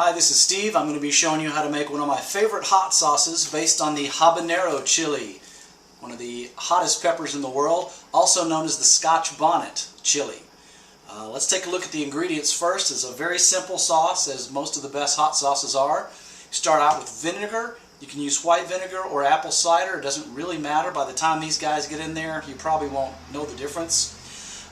Hi, this is Steve. I'm going to be showing you how to make one of my favorite hot sauces based on the Habanero chili, one of the hottest peppers in the world, also known as the Scotch Bonnet chili. Let's take a look at the ingredients first. It's a very simple sauce, as most of the best hot sauces are. You start out with vinegar. You can use white vinegar or apple cider. It doesn't really matter. By the time these guys get in there, you probably won't know the difference.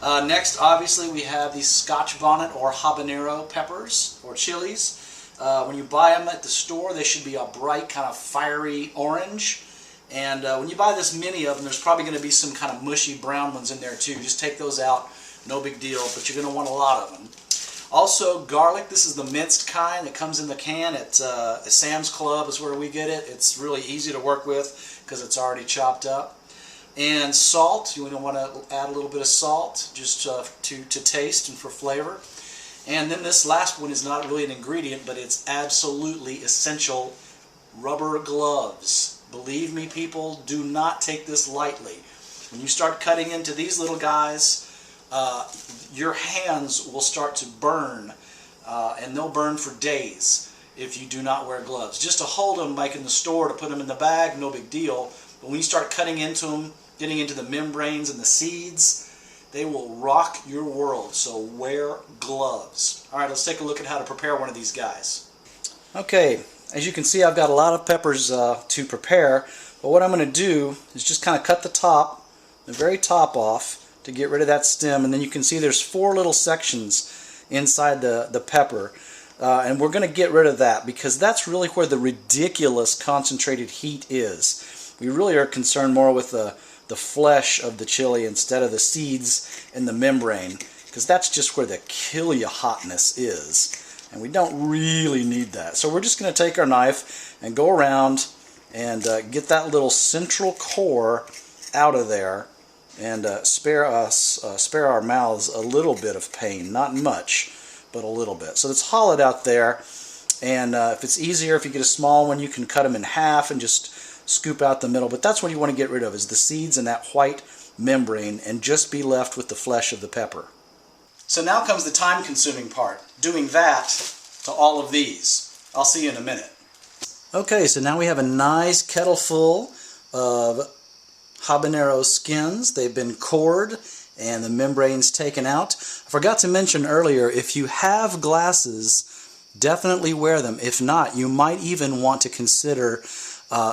Next, obviously, we have these Scotch Bonnet or Habanero peppers or chilies. When you buy them at the store, they should be a bright kind of fiery orange. And when you buy this many of them, there's probably going to be some kind of mushy brown ones in there too. Just take those out, no big deal, but you're going to want a lot of them. Also, garlic. This is the minced kind that comes in the can at Sam's Club is where we get it. It's really easy to work with because it's already chopped up. And salt. You want to add a little bit of salt just to taste and for flavor. And then this last one is not really an ingredient, but it's absolutely essential: rubber gloves. Believe me, people, do not take this lightly. When you start cutting into these little guys, your hands will start to burn, and they'll burn for days if you do not wear gloves. Just to hold them, like in the store, to put them in the bag, no big deal. But when you start cutting into them, getting into the membranes and the seeds, they will rock your world, so wear gloves. Alright, let's take a look at how to prepare one of these guys. Okay, as you can see, I've got a lot of peppers to prepare, but what I'm going to do is just kind of cut the very top off to get rid of that stem, and then you can see there's 4 little sections inside the pepper, and we're going to get rid of that because that's really where the ridiculous concentrated heat is. We really are concerned more with the flesh of the chili instead of the seeds and the membrane, because that's just where the kill ya hotness is, and we don't really need that. So we're just going to take our knife and go around and get that little central core out of there and spare our mouths a little bit of pain. Not much, but a little bit. So it's hollowed out there, and if it's easier, if you get a small one, you can cut them in half and just scoop out the middle, but that's what you want to get rid of, is the seeds and that white membrane, and just be left with the flesh of the pepper. So now comes the time-consuming part, doing that to all of these. I'll see you in a minute. Okay, so now we have a nice kettle full of habanero skins. They've been cored and the membranes taken out. I forgot to mention earlier, if you have glasses, definitely wear them. If not, you might even want to consider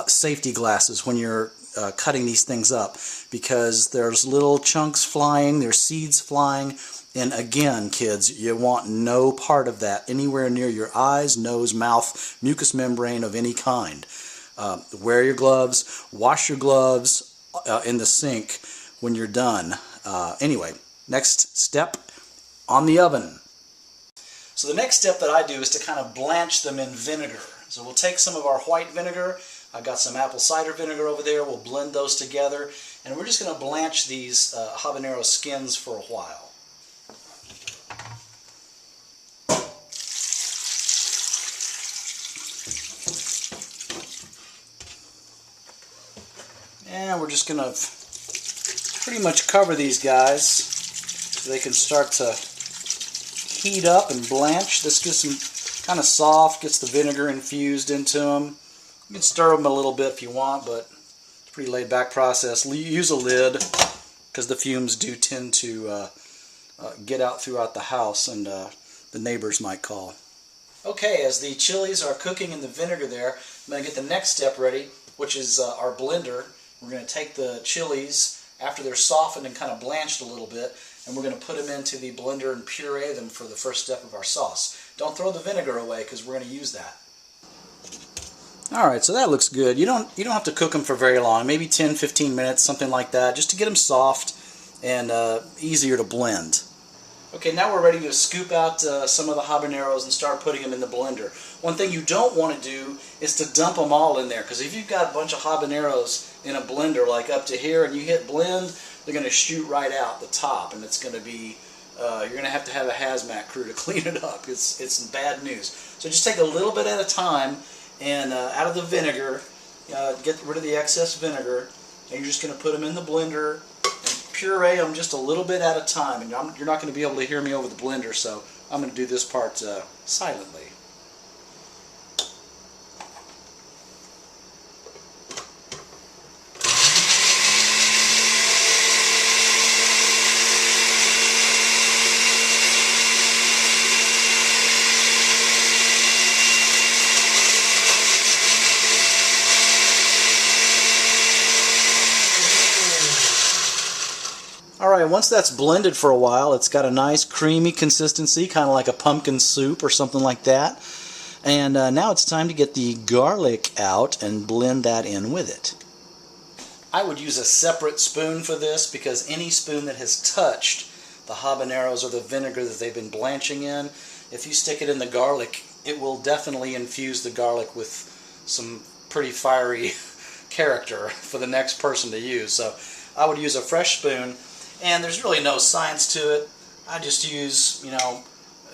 safety glasses when you're cutting these things up, because there's little chunks flying, there's seeds flying, and again, kids, you want no part of that anywhere near your eyes, nose, mouth, mucous membrane of any kind. Wear your gloves, wash your gloves in the sink when you're done. Anyway, next step, on the oven. So the next step that I do is to kind of blanch them in vinegar. So we'll take some of our white vinegar. I've got some apple cider vinegar over there. We'll blend those together, and we're just going to blanch these habanero skins for a while. And we're just going to pretty much cover these guys so they can start to heat up and blanch. This gets them kind of soft, gets the vinegar infused into them. You can stir them a little bit if you want, but it's a pretty laid back process. Use a lid, because the fumes do tend to get out throughout the house, and the neighbors might call. Okay, as the chilies are cooking in the vinegar there, I'm going to get the next step ready, which is our blender. We're going to take the chilies after they're softened and kind of blanched a little bit, and we're going to put them into the blender and puree them for the first step of our sauce. Don't throw the vinegar away, because we're going to use that. Alright, so that looks good. You don't have to cook them for very long, maybe 10-15 minutes, something like that, just to get them soft and easier to blend. Okay, now we're ready to scoop out some of the habaneros and start putting them in the blender. One thing you don't want to do is to dump them all in there, because if you've got a bunch of habaneros in a blender like up to here and you hit blend, they're going to shoot right out the top, and it's going to be you're going to have a hazmat crew to clean it up. It's bad news. So just take a little bit at a time, and out of the vinegar, get rid of the excess vinegar, and you're just going to put them in the blender and puree them just a little bit at a time. And you're not going to be able to hear me over the blender, so I'm going to do this part silently. Alright, once that's blended for a while, it's got a nice creamy consistency, kind of like a pumpkin soup or something like that. And now it's time to get the garlic out and blend that in with it. I would use a separate spoon for this because any spoon that has touched the habaneros or the vinegar that they've been blanching in, if you stick it in the garlic, it will definitely infuse the garlic with some pretty fiery character for the next person to use. So I would use a fresh spoon, and there's really no science to it. I just use,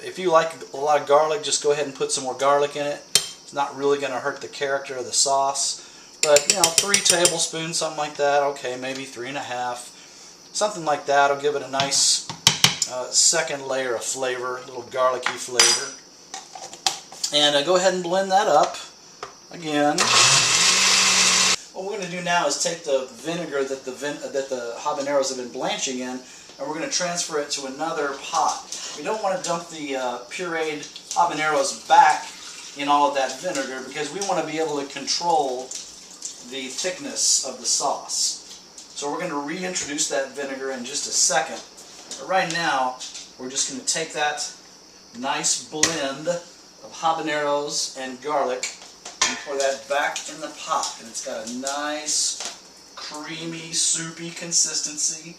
if you like a lot of garlic, just go ahead and put some more garlic in it. It's not really going to hurt the character of the sauce. But, 3 tablespoons, something like that. Okay, maybe 3.5. Something like that will give it a nice second layer of flavor, a little garlicky flavor. And go ahead and blend that up again. What we're going to do now is take the vinegar that the habaneros have been blanching in, and we're going to transfer it to another pot. We don't want to dump the pureed habaneros back in all of that vinegar because we want to be able to control the thickness of the sauce. So we're going to reintroduce that vinegar in just a second. But right now, we're just going to take that nice blend of habaneros and garlic and pour that back in the pot. And it's got a nice, creamy, soupy consistency.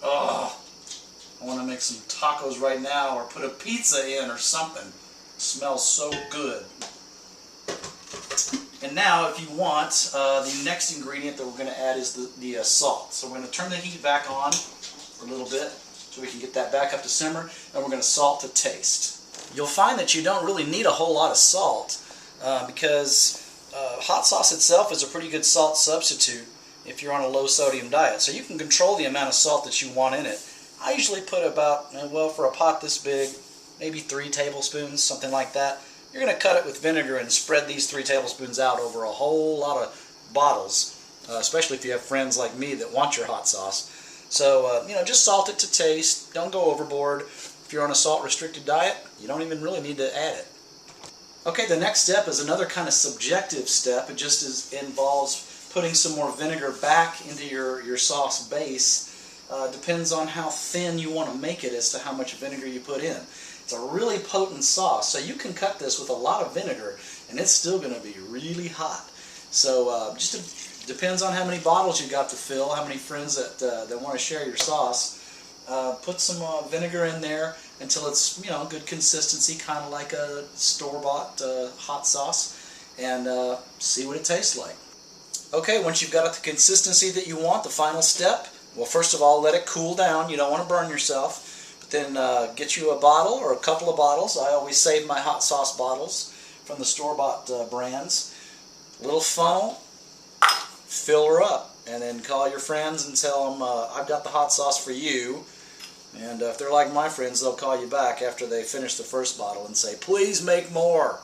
Oh, I want to make some tacos right now or put a pizza in or something. It smells so good. And now, if you want, the next ingredient that we're going to add is the salt. So we're going to turn the heat back on for a little bit so we can get that back up to simmer, and we're going to salt to taste. You'll find that you don't really need a whole lot of salt because hot sauce itself is a pretty good salt substitute if you're on a low sodium diet. So you can control the amount of salt that you want in it. I usually put about, for a pot this big, maybe 3 tablespoons, something like that. You're going to cut it with vinegar and spread these 3 tablespoons out over a whole lot of bottles, especially if you have friends like me that want your hot sauce. So, just salt it to taste. Don't go overboard. If you're on a salt-restricted diet, you don't even really need to add it. Okay, the next step is another kind of subjective step. It just involves putting some more vinegar back into your sauce base. Depends on how thin you want to make it as to how much vinegar you put in. It's a really potent sauce, so you can cut this with a lot of vinegar, and it's still going to be really hot. So just depends on how many bottles you got to fill, how many friends that want to share your sauce. Put some vinegar in there until it's good consistency, kind of like a store-bought hot sauce, and see what it tastes like. Okay, once you've got the consistency that you want, the final step, well, first of all, let it cool down. You don't want to burn yourself. But then get you a bottle or a couple of bottles. I always save my hot sauce bottles from the store-bought brands. A little funnel, fill her up, and then call your friends and tell them, I've got the hot sauce for you. And if they're like my friends, they'll call you back after they finish the first bottle and say, please make more.